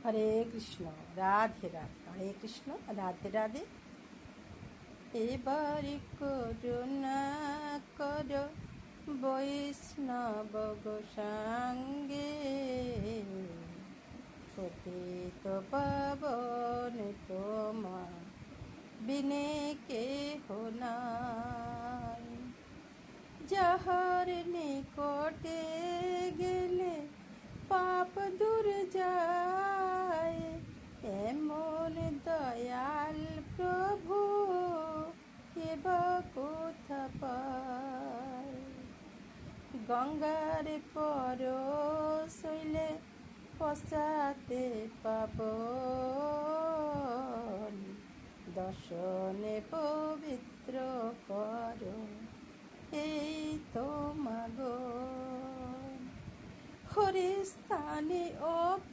হরে কৃষ্ণ, রাধে রাধে। হরে কৃষ্ণ, রাধে রাধে। এবারে করুণা কর বৈষ্ণব গোসাঙ্গে, পতিত পাবন তোমার বিনে কেহ নাই। যাহার নিকটে গেলে পাপ দূর যায়, এমন দয়াল প্রভু এবা কোথা পায়। গঙ্গার পর শৈলে পশ্চাতে পাবন, দর্শনে পবিত্র কর এই তো মাগো। হরি স্থানে